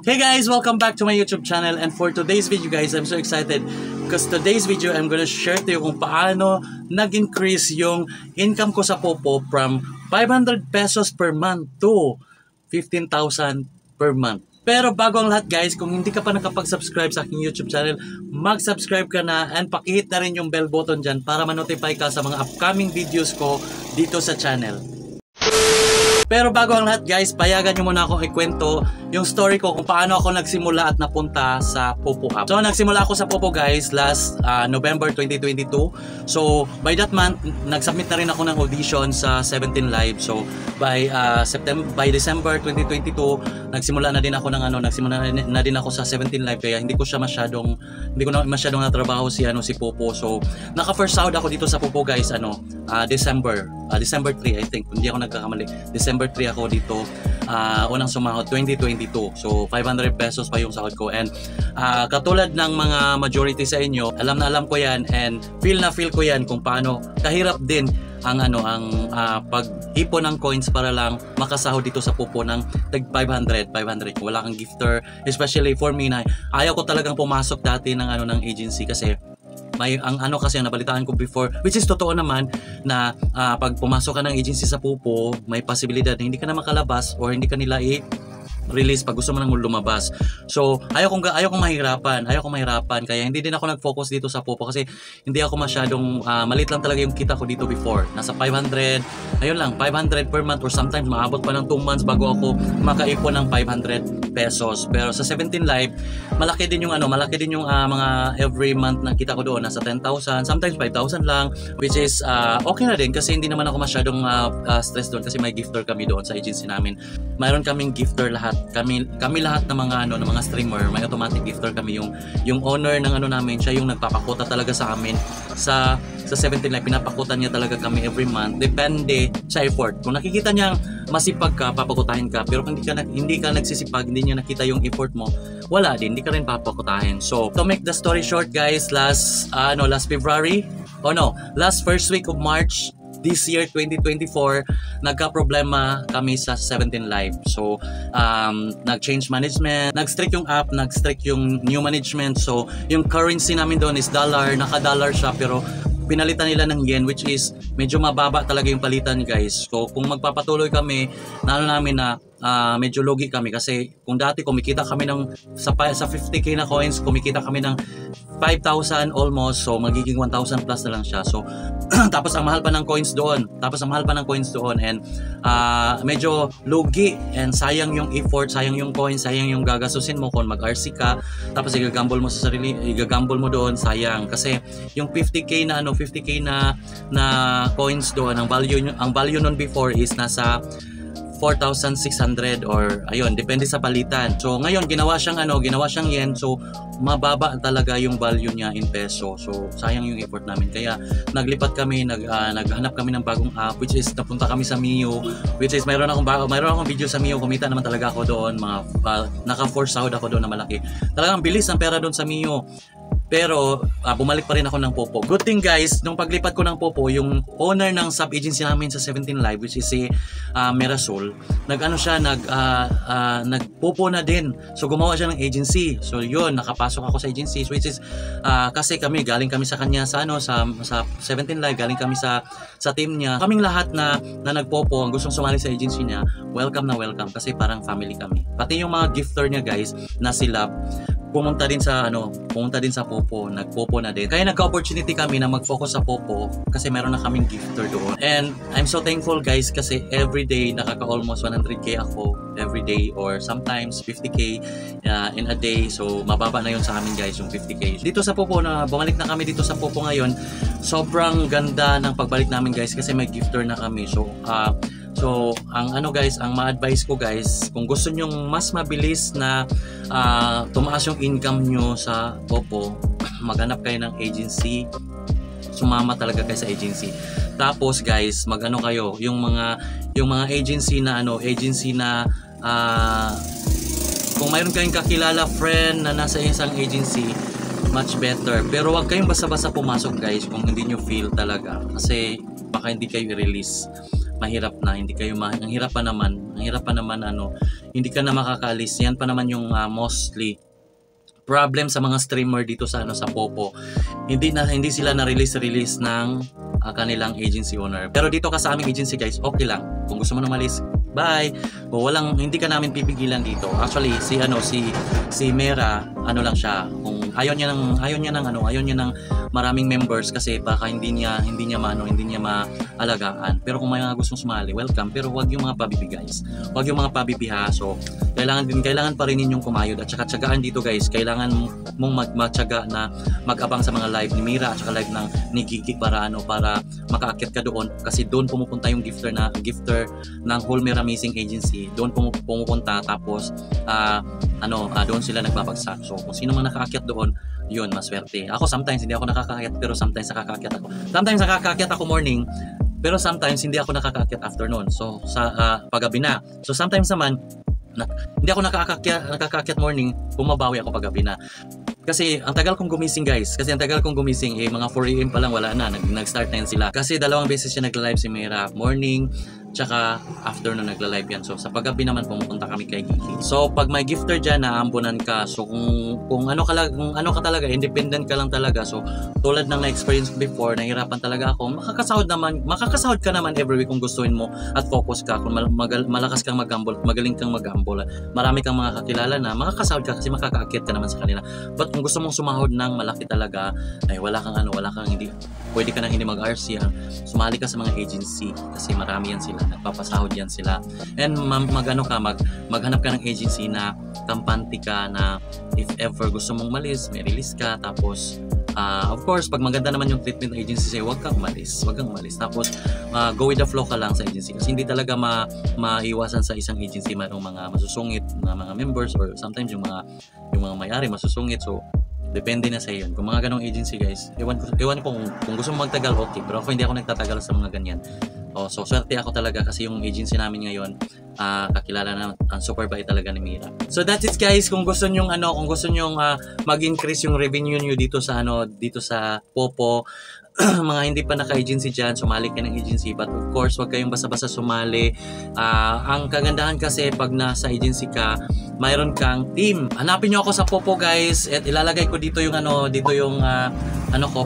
Hey guys, welcome back to my YouTube channel, and for today's video guys, I'm so excited because today's video I'm gonna share to you kung paano nag-increase yung income ko sa Popo from 500 pesos per month to 15,000 per month. Pero bago ang lahat guys, kung hindi ka pa nakapag-subscribe sa aking YouTube channel, mag-subscribe ka na and pakihit na rin yung bell button dyan para ma-notify ka sa mga upcoming videos ko dito sa channel. Pero bago ang lahat guys, payagan nyo muna akong ikwento yung story ko kung paano ako nagsimula at napunta sa Popo app. So nagsimula ako sa Popo guys last November 2022. So by that month, nag-submit na rin ako ng audition sa 17 Live. So by December 2022, nagsimula na din ako sa 17 Live, kaya hindi ko na masyadong natrabaho si Popo. So naka first sahod ako dito sa Popo guys December 3 I think, hindi ako nagkakamali. December 3 ako dito unang sumahod 2022. So 500 pesos pa yung sahod ko, and katulad ng mga majority sa inyo, alam na alam ko yan and feel ko yan kung paano kahirap din ang pag-ipon ng coins para lang makasahod dito sa Popo ng tag 500 kung wala kang gifter. Especially for me na ayaw ko talagang pumasok dati ng agency kasi ang nabalitaan ko before, which is totoo naman, na pag pumasok ka ng agency sa Popo, may posibilidad na hindi ka na makalabas or hindi ka nila release pag gusto mo nang lumabas. So ayaw kong mahirapan, kaya hindi din ako nag-focus dito sa Popo kasi hindi ako masyadong maliit lang talaga yung kita ko dito before. Nasa 500, ayun lang, 500 per month, or sometimes maabot pa ng 2 months bago ako makaipon ng 500 pesos. Pero sa 17 Live, malaki din yung mga every month na kita ko doon, nasa 10,000, sometimes 5,000 lang, which is okay na din kasi hindi naman ako masyadong stress doon kasi may gifter kami doon sa agency namin. Mayroon kaming gifter lahat. Kami lahat ng mga streamer, may automatic gifter kami. Yung owner ng namin, siya yung nagpapakuta talaga sa amin sa 17 Live. Pinapakutan niya talaga kami every month, depende sa effort. Kung nakikita niya masipag ka, papakutahin ka, pero kung hindi ka nagsisipag, hindi niya nakita yung effort mo, wala din, hindi ka rin papakutahin. So to make the story short guys, last first week of March this year 2024, nagka-problema kami sa 17 Live. So nag-change management, nag-strict yung app, nag-strict yung new management. So yung currency namin doon is dollar, naka-dollar siya, pero pinalitan nila ng yen, which is medyo mababa talaga yung palitan guys. So kung magpapatuloy kami na medyo lugi kami kasi kung dati kumikita kami sa 50k na coins, kumikita kami ng 5,000 almost, so magiging 1,000 plus na lang siya. So tapos ang mahal pa ng coins doon, and medyo lugi, and sayang yung effort, sayang yung coins, sayang yung gagasusin mo kung mag-RC ka, tapos igagamble mo sa sarili, igagamble mo doon, sayang kasi yung 50k na coins doon, ang value nun before is nasa 4,600 or ayun, depende sa palitan. So ngayon ginawa siyang yen, so mababa talaga yung value niya in peso. So sayang yung effort namin, kaya naglipat kami, naghanap kami ng bagong app, which is napunta kami sa Mio, which is mayroon akong video sa Mio. Kumita naman talaga ako doon, naka-force sahod ako doon na malaki. Talagang bilis ang pera doon sa Mio. Pero bumalik pa rin ako ng Popo. Good thing guys, nung paglipat ko ng Popo, yung owner ng sub-agency namin sa 17 Live, which is si Mirasol, nag-Popo na din. So gumawa siya ng agency. So yun, nakapasok ako sa agency, which is kasi galing kami sa kanya sa 17 Live, galing kami sa team niya. Kaming lahat na nag-Popo, ang gustong sumali sa agency niya, welcome kasi parang family kami. Pati yung mga gifter niya guys na sila pumunta din sa Popo, nag-Popo na din. Kaya nagka-opportunity kami na mag-focus sa Popo kasi meron na kaming gifter doon. And I'm so thankful guys kasi everyday nakaka-almost 100k ako everyday, or sometimes 50k in a day. So mababa na yun sa amin guys, yung 50k. Dito sa Popo, bumalik na kami dito sa Popo ngayon. Sobrang ganda ng pagbalik namin guys kasi may gifter na kami. So ang ma-advise ko guys, kung gusto nyong mas mabilis na tumaas yung income nyo sa Popo, maghanap kayo ng agency, sumama talaga kayo sa agency. Tapos guys, kayo, yung mga agency na kung mayroon kayong kakilala friend na nasa isang agency, much better. Pero wag kayong basta-basta pumasok guys kung hindi nyo feel talaga, kasi baka hindi kayo i-release. mahirap na, hindi kayo ang hirap pa naman hindi ka na makakaalis. Yan pa naman yung mostly problem sa mga streamer dito sa sa Popo. Hindi sila na release ng kanilang agency owner. Pero dito ka sa aming agency guys, okay lang. Kung gusto mo na malis, bye. O hindi ka namin pipigilan dito. Actually si Mera lang siya. Kung ayaw niya ng maraming members kasi baka hindi niya maalagaan. Pero kung may mga gustong sumali, welcome. Pero wag yung mga pabibi guys. Wag yung mga pabibi ha. So kailangan pa rin ninyong kumayod at saka tiyagaan dito guys. Kailangan mong magtiyaga na mag-abang sa mga live ni Mira at saka live ni Gigi para makaakyat ka doon kasi doon pumupunta yung gifter ng Whole Mera Amazing Agency. Doon pumupunta tapos doon sila nagbabagsak. So kung sino man nakaakyat doon, yun, maswerte. Ako sometimes hindi ako nakakaakyat pero sometimes nakakaakyat ako. Sometimes nakakaakyat ako morning pero sometimes hindi ako nakakaakyat afternoon. So sa paggabi na. So sometimes naman hindi ako nakakaakyat morning, bumabawi ako paggabi na. Kasi ang tagal kong gumising guys. Mga 4 AM pa lang wala na. Nag-start na yan sila. Kasi 2 beses siya nagla-live si Mera. Morning, tsaka afternoon nagla-live yan. So sa paggabi naman pumupunta kami kay Gigi. So pag may gifter dyan, naambunan ka. So kung ano ka talaga, independent ka lang talaga. So tulad ng na-experience ko before, nahirapan talaga ako. Makakasahod ka naman every week kung gustuin mo at focus ka. Kung malakas kang mag-gamble, magaling kang mag-gamble, marami kang mga kakilala na makakasahod ka kasi makakaakit ka naman sa kanila. But kung gusto mong sumahod ng malaki talaga, ay wala kang hindi, pwede ka nang hindi mag-RC. Sumali ka sa mga agency kasi marami yan sila, nagpapasahod yan sila. And maghanap ka ng agency na kampante ka na if ever gusto mong malis, may release ka. Tapos of course, pag maganda naman yung treatment ng agency sa'yo, wag kang umalis. Tapos go with the flow ka lang sa agency kasi hindi talaga maiwasan sa isang agency mayroong mga masusungit na mga members or sometimes yung mga may-ari masusungit. So depende na sa iyo. Kung mga ganong agency guys, ewan ko kung gusto mo magtagal, okay, pero ako hindi ako nagtatagal sa mga ganyan. So swerte ako talaga kasi yung agency namin ngayon, kakilala na ang super bait talaga ni Mira. So that's it guys. Kung gusto niyo mag-increase yung revenue niyo dito sa Popo, mga hindi pa naka-agency dyan, sumali ka ng agency. But of course, wag kayong basta-basta sumali. Ang kagandahan kasi pag nasa agency ka, mayroon kang team. Hanapin nyo ako sa Popo guys at ilalagay ko dito yung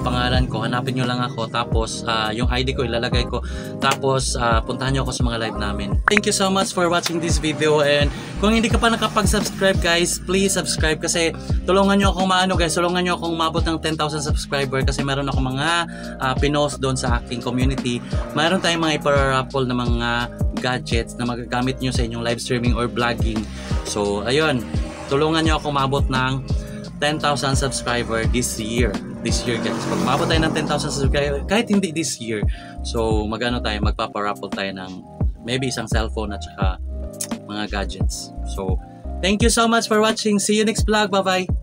pangalan ko. Hanapin nyo lang ako tapos yung ID ko ilalagay ko. Tapos puntahan nyo ako sa mga live namin. Thank you so much for watching this video, and kung hindi ka pa nakapag-subscribe guys, please subscribe kasi tulungan nyo akong tulungan nyo akong umabot ng 10,000 subscriber kasi meron ako mga pinost doon sa aking community. Mayroon tayong mga iparaffle na mga gadgets na magagamit nyo sa inyong live streaming or vlogging. So ayun, tulungan nyo ako umabot ng 10,000 subscriber this year guys. Pag umabot tayo ng 10,000 subscriber, kahit hindi this year, so magpaparaffle tayo ng maybe isang cellphone at saka mga gadgets. So thank you so much for watching. See you next vlog. Bye bye.